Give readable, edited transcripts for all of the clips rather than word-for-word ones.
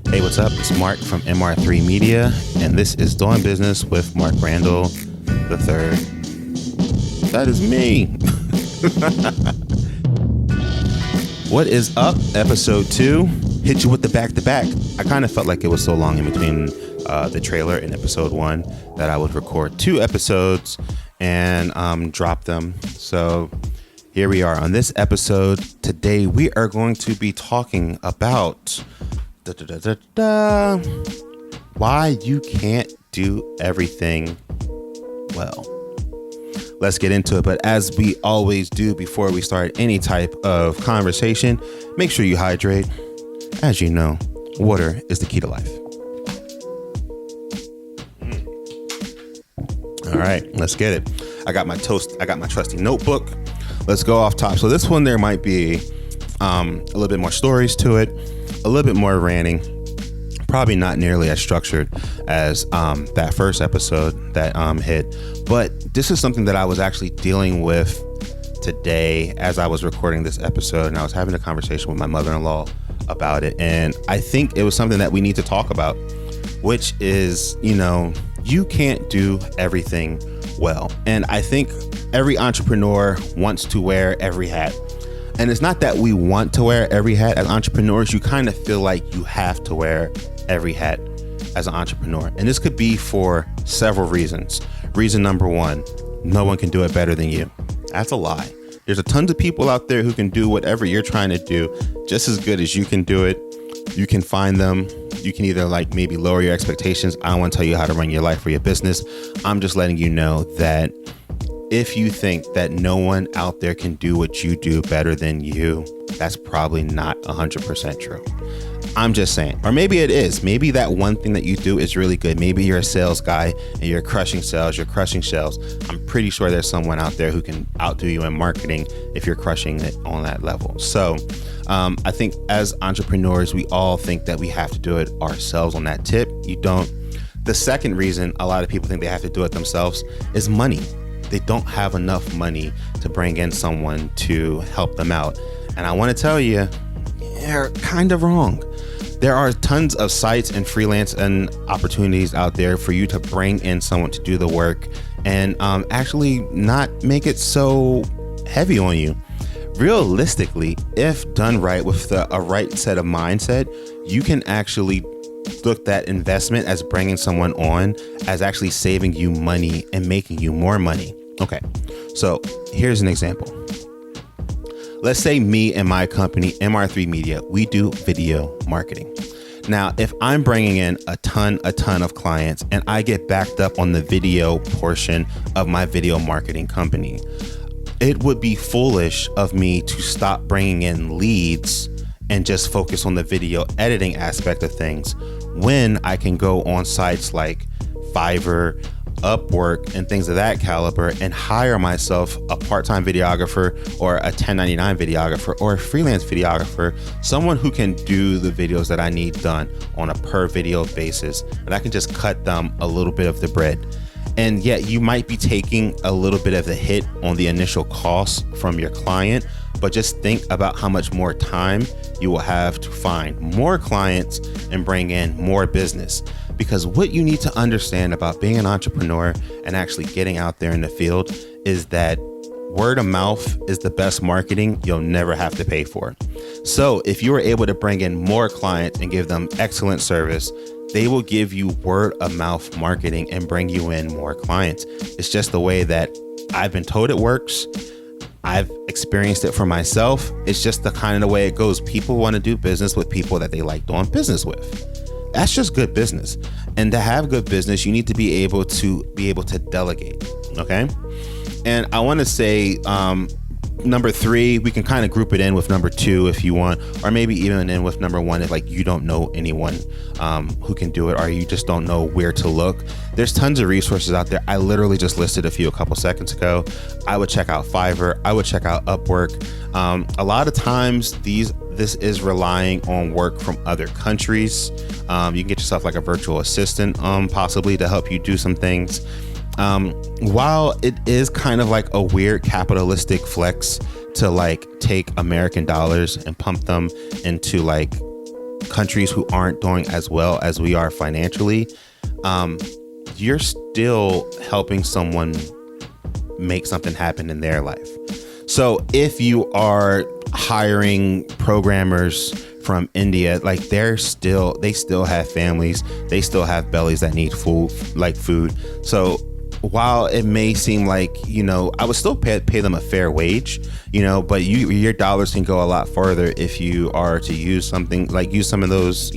Hey, what's up? It's Mark from MR3 Media, and this is Doing Business with Mark Randall III. That is me. What is up? Episode 2. Hit you with the back-to-back. I kind of felt like it was so long in between the trailer and episode 1 that I would record 2 episodes and drop them. So here we are on this episode. Today we are going to be talking about why you can't do everything well. Let's get into it. But as we always do before we start any type of conversation, make sure you hydrate. As you know, water is the key to life. All right, let's get it. I got my trusty notebook. Let's go off top. So this one, there might be a little bit more stories to it, a little bit more ranting, probably not nearly as structured as that first episode that hit. But this is something that I was actually dealing with today as I was recording this episode, and I was having a conversation with my mother-in-law about it. And I think it was something that we need to talk about, which is, you can't do everything well. And I think every entrepreneur wants to wear every hat. And it's not that we want to wear every hat as entrepreneurs. You kind of feel like you have to wear every hat as an entrepreneur. And this could be for several reasons. Reason number 1, no one can do it better than you. That's a lie. There's a tons of people out there who can do whatever you're trying to do just as good as you can do it. You can find them. You can either maybe lower your expectations. I don't want to tell you how to run your life or your business. I'm just letting you know that if you think that no one out there can do what you do better than you, that's probably not 100% true. I'm just saying. Or maybe it is. Maybe that one thing that you do is really good. Maybe you're a sales guy and you're crushing sales. I'm pretty sure there's someone out there who can outdo you in marketing if you're crushing it on that level. So I think as entrepreneurs, we all think that we have to do it ourselves on that tip. You don't. The second reason a lot of people think they have to do it themselves is money. They don't have enough money to bring in someone to help them out. And I want to tell you, you're kind of wrong. There are tons of sites and freelance and opportunities out there for you to bring in someone to do the work and actually not make it so heavy on you. Realistically, if done right with a right set of mindset, you can actually look that investment as bringing someone on as actually saving you money and making you more money. Okay, so here's an example. Let's say me and my company, MR3 Media, we do video marketing. Now, if I'm bringing in a ton of clients and I get backed up on the video portion of my video marketing company, it would be foolish of me to stop bringing in leads and just focus on the video editing aspect of things when I can go on sites like Fiverr, Upwork, and things of that caliber and hire myself a part-time videographer or a 1099 videographer or a freelance videographer, someone who can do the videos that I need done on a per video basis, and I can just cut them a little bit of the bread. And yet you might be taking a little bit of the hit on the initial cost from your client, but just think about how much more time you will have to find more clients and bring in more business. Because what you need to understand about being an entrepreneur and actually getting out there in the field is that word of mouth is the best marketing you'll never have to pay for. So if you are able to bring in more clients and give them excellent service, they will give you word of mouth marketing and bring you in more clients. It's just the way that I've been told it works. I've experienced it for myself. It's just the kind of way it goes. People want to do business with people that they like doing business with. That's just good business. And to have good business, you need to be able to delegate. Okay. And I want to say, number 3, we can kind of group it in with number 2 if you want, or maybe even in with number 1 if you don't know anyone who can do it, or you just don't know where to look. There's tons of resources out there. I literally just listed a couple seconds ago. I would check out Fiverr. I would check out Upwork. A lot of times this is relying on work from other countries. You can get yourself a virtual assistant possibly to help you do some things. While it is kind of a weird capitalistic flex to take American dollars and pump them into countries who aren't doing as well as we are financially, you're still helping someone make something happen in their life. So if you are hiring programmers from India, like they still have families, they still have bellies that need food. So while it may seem like, I would still pay them a fair wage, but your dollars can go a lot further if you are to use some of those,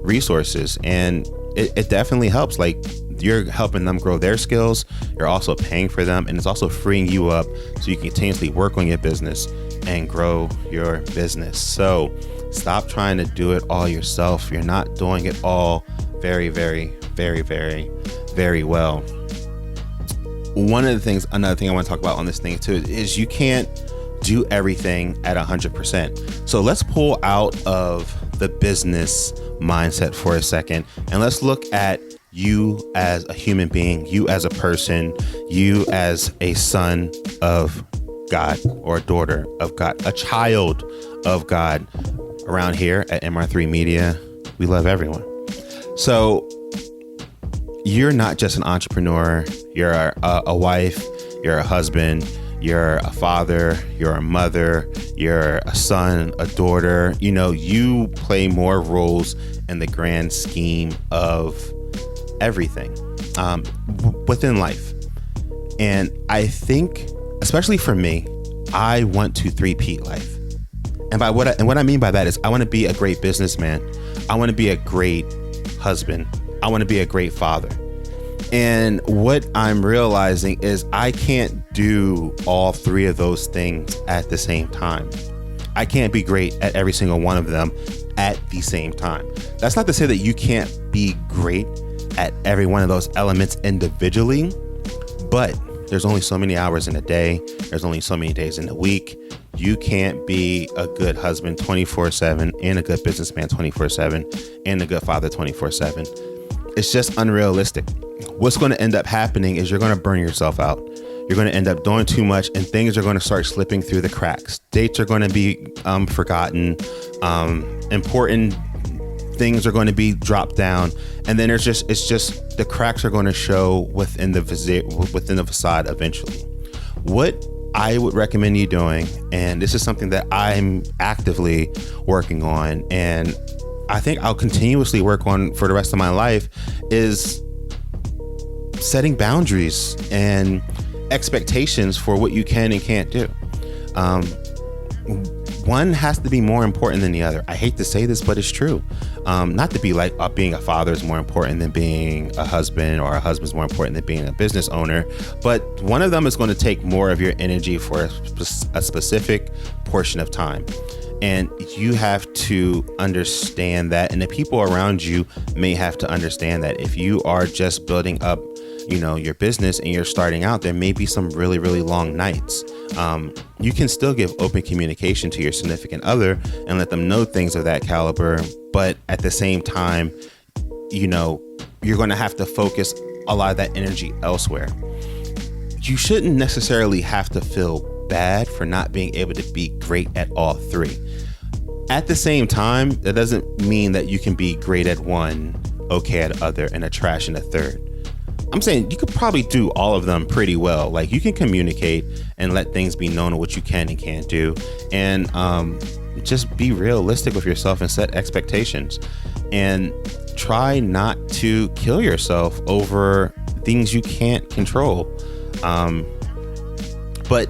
resources. And it definitely helps. Like, you're helping them grow their skills. You're also paying for them, and it's also freeing you up so you can continuously work on your business and grow your business. So stop trying to do it all yourself. You're not doing it all very, very, very, very, very well. Another thing I want to talk about on this thing too is you can't do everything at 100%. So let's pull out of the business mindset for a second, and let's look at you as a human being, you as a person, you as a son of God or a daughter of God, a child of God. Around here at MR3 Media, we love everyone. So you're not just an entrepreneur, you're a wife, you're a husband, you're a father, you're a mother, you're a son, a daughter. You play more roles in the grand scheme of everything within life. And I think, especially for me, I want to three-peat life. And what I mean by that is I want to be a great businessman. I want to be a great husband. I want to be a great father. And what I'm realizing is I can't do all three of those things at the same time. I can't be great at every single one of them at the same time. That's not to say that you can't be great at every one of those elements individually, but there's only so many hours in a day. There's only so many days in a week. You can't be a good husband 24/7 and a good businessman 24/7 and a good father 24/7. It's just unrealistic. What's going to end up happening is you're going to burn yourself out. You're going to end up doing too much, and things are going to start slipping through the cracks. Dates are going to be forgotten. Important things are going to be dropped down, and then it's just the cracks are going to show within the facade eventually. What I would recommend you doing, and this is something that I'm actively working on, and I think I'll continuously work on for the rest of my life, is setting boundaries and expectations for what you can and can't do. One has to be more important than the other. I hate to say this, but it's true. Not to be like being a father is more important than being a husband, or a husband is more important than being a business owner. But one of them is going to take more of your energy for a specific portion of time. And you have to understand that. And the people around you may have to understand that. If you are just building up, your business and you're starting out, there may be some really, really long nights. You can still give open communication to your significant other and let them know things of that caliber. But at the same time, you're going to have to focus a lot of that energy elsewhere. You shouldn't necessarily have to feel bad for not being able to be great at all three. At the same time, that doesn't mean that you can be great at one, okay at other, and a trash in a third. I'm saying you could probably do all of them pretty well. Like, you can communicate and let things be known of what you can and can't do, and just be realistic with yourself and set expectations, and try not to kill yourself over things you can't control. But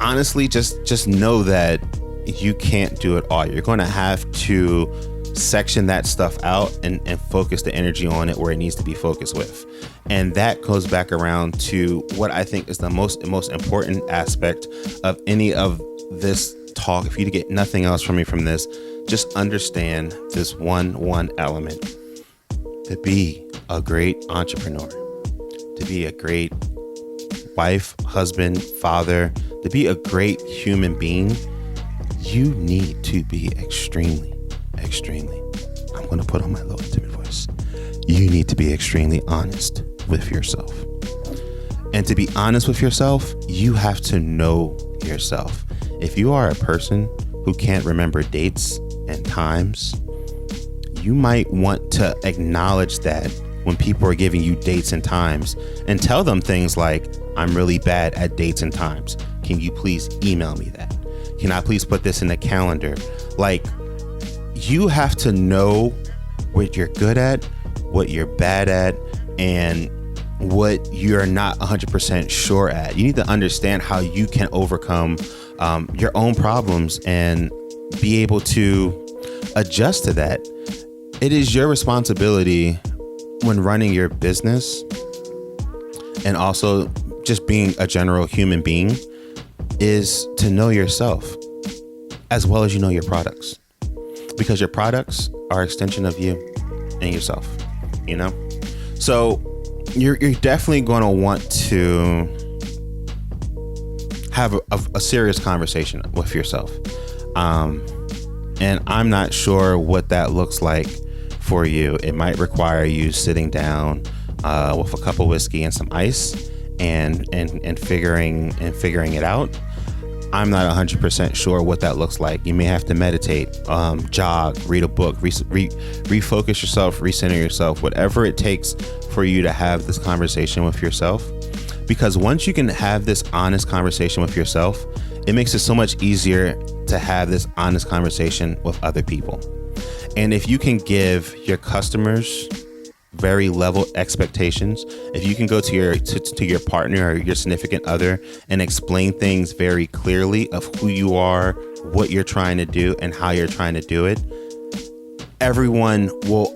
honestly, just know that you can't do it all. You're going to have to section that stuff out and focus the energy on it where it needs to be focused with. And that goes back around to what I think is the most important aspect of any of this talk. If you get nothing else from me from this, just understand this one element. To be a great entrepreneur, to be a great wife, husband, father, to be a great human being, you need to be extremely, I'm going to put on my low intimate voice. You need to be extremely honest with yourself. And to be honest with yourself, you have to know yourself. If you are a person who can't remember dates and times, you might want to acknowledge that when people are giving you dates and times, and tell them things like, I'm really bad at dates and times. Can you please email me that? Can I please put this in the calendar? Like, you have to know what you're good at, what you're bad at, and what you're not 100% sure at. You need to understand how you can overcome your own problems and be able to adjust to that. It is your responsibility when running your business, and also just being a general human being, is to know yourself as well as you know your products, because your products are an extension of you and yourself, you know? So you're definitely going to want to have a serious conversation with yourself. And I'm not sure what that looks like for you. It might require you sitting down with a cup of whiskey and some ice and figuring it out. I'm not 100% sure what that looks like. You may have to meditate, jog, read a book, refocus yourself, recenter yourself, whatever it takes for you to have this conversation with yourself. Because once you can have this honest conversation with yourself, it makes it so much easier to have this honest conversation with other people. And if you can give your customers very level expectations, if you can go to your partner or your significant other and explain things very clearly of who you are, what you're trying to do, and how you're trying to do it, everyone will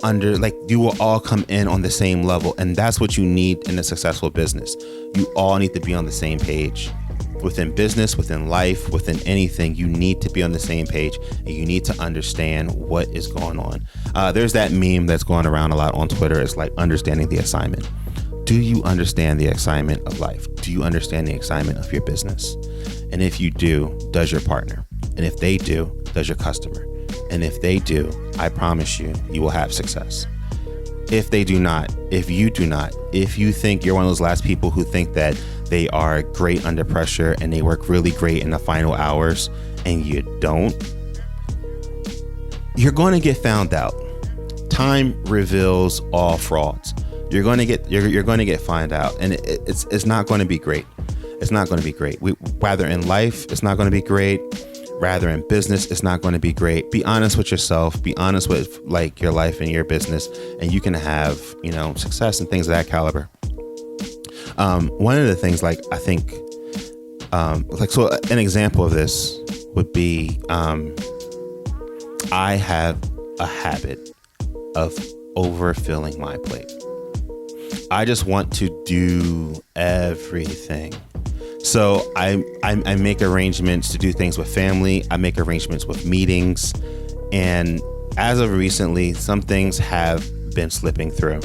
you will all come in on the same level. And that's what you need in a successful business. You all need to be on the same page. Within business, within life, within anything, you need to be on the same page, and you need to understand what is going on. There's that meme that's going around a lot on Twitter. It's like understanding the assignment. Do you understand the assignment of life? Do you understand the assignment of your business? And if you do, does your partner? And if they do, does your customer? And if they do, I promise you, you will have success. If they do not, if you do not, if you think you're one of those last people who think that they are great under pressure and they work really great in the final hours, and you don't, you're going to get found out. Time reveals all frauds. You're going to get found out, and it's not going to be great. It's not going to be great. Rather in life, it's not going to be great. Rather in business, it's not going to be great. Be honest with yourself. Be honest with like your life and your business, and you can have, success and things of that caliber. One of the things, like, I think, so an example of this would be, I have a habit of overfilling my plate. I just want to do everything. So I make arrangements to do things with family. I make arrangements with meetings. And as of recently, some things have been slipping through.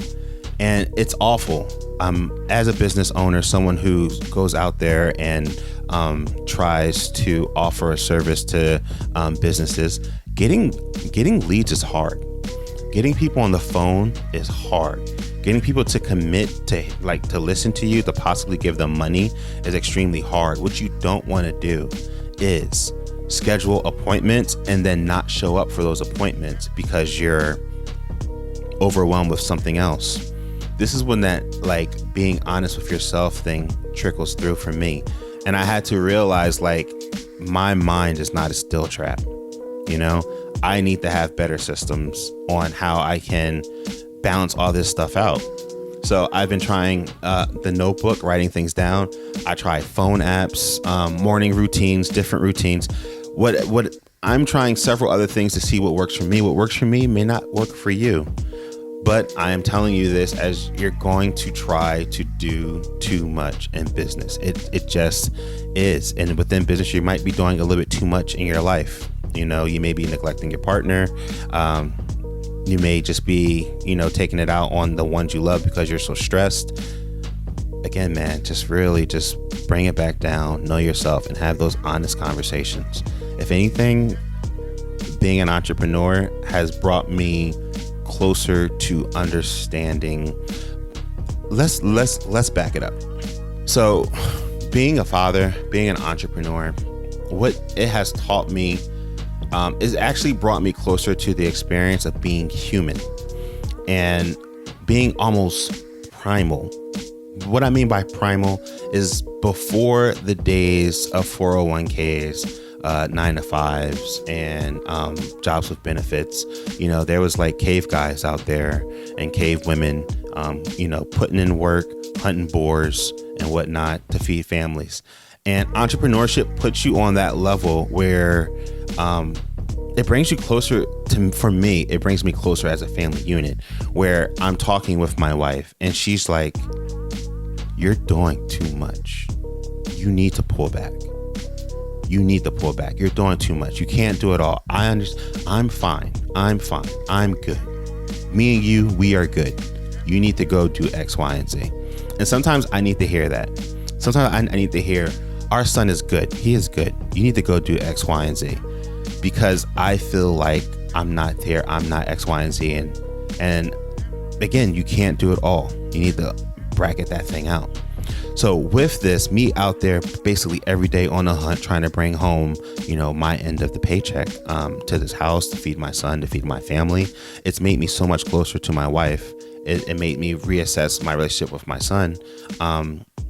And it's awful. As a business owner, someone who goes out there and tries to offer a service to businesses, getting leads is hard. Getting people on the phone is hard. Getting people to commit to listen to you, to possibly give them money, is extremely hard. What you don't want to do is schedule appointments and then not show up for those appointments because you're overwhelmed with something else. This is when that being honest with yourself thing trickles through for me. And I had to realize my mind is not a still trap. I need to have better systems on how I can balance all this stuff out. So I've been trying the notebook, writing things down. I try phone apps, morning routines, different routines. What I'm trying several other things to see what works for me. What works for me may not work for you. But I am telling you this as you're going to try to do too much in business. It just is. And within business, you might be doing a little bit too much in your life. You may be neglecting your partner. You may just be, taking it out on the ones you love because you're so stressed. Again, man, just really just bring it back down, know yourself, and have those honest conversations. If anything, being an entrepreneur has brought me closer to understanding. Let's back it up. So being a father, being an entrepreneur, what it has taught me It's actually brought me closer to the experience of being human and being almost primal. What I mean by primal is before the days of 401ks, 9-to-5s, and jobs with benefits. There was like cave guys out there and cave women, putting in work, hunting boars and whatnot to feed families. And entrepreneurship puts you on that level where it brings you closer for me, it brings me closer as a family unit, where I'm talking with my wife and she's like, "You're doing too much. You need to pull back. You need to pull back. You're doing too much. You can't do it all. I understand. I'm fine. I'm good. Me and you, we are good. You need to go do X, Y, and Z." And sometimes I need to hear that. Sometimes I need to hear, our son is good. He is good. You need to go do X, Y, and Z. Because I feel like I'm not there. I'm not X, Y, and Z. And again, you can't do it all. You need to bracket that thing out. So with this, me out there basically every day on a hunt, trying to bring home, my end of the paycheck to this house, to feed my son, to feed my family, it's made me so much closer to my wife. It made me reassess my relationship with my son,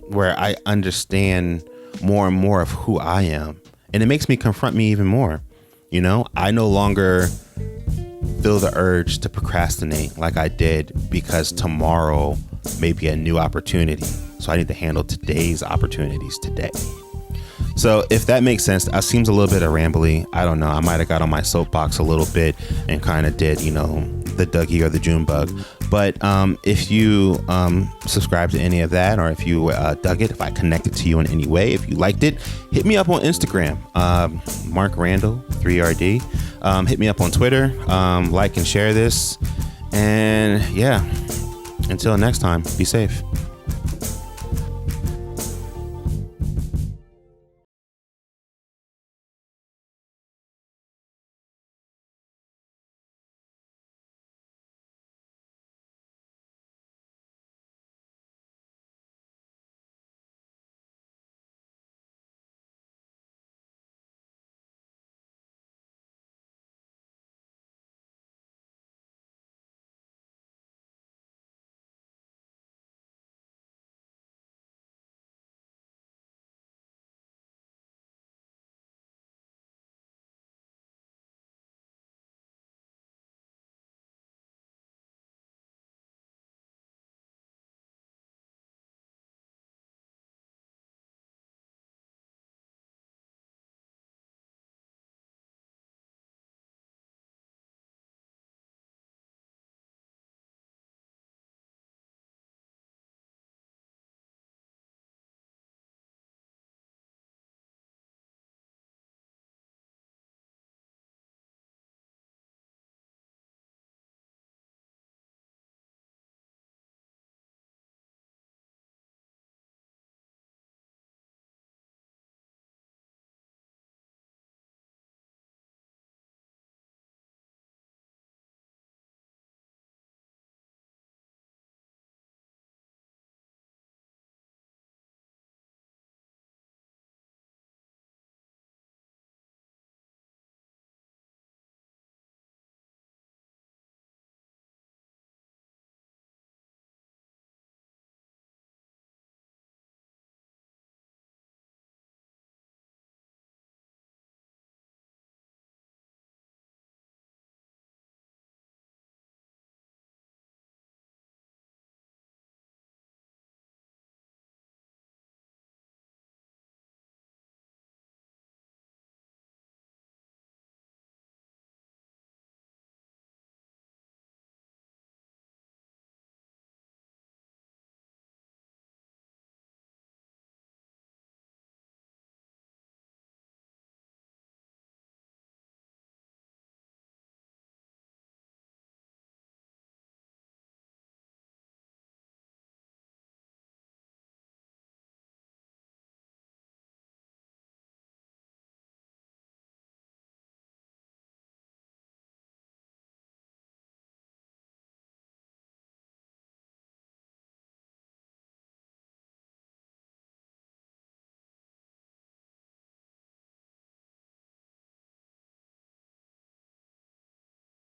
where I understand more and more of who I am. And it makes me confront me even more. I no longer feel the urge to procrastinate like I did, because tomorrow may be a new opportunity. So I need to handle today's opportunities today. So if that makes sense, that seems a little bit rambly. I don't know. I might have got on my soapbox a little bit and kind of did, the Dougie or the June bug. But if you subscribe to any of that, or if you dug it, if I connected to you in any way, if you liked it, hit me up on Instagram, Mark Randall 3RD. Hit me up on Twitter, like and share this. And yeah, until next time, be safe.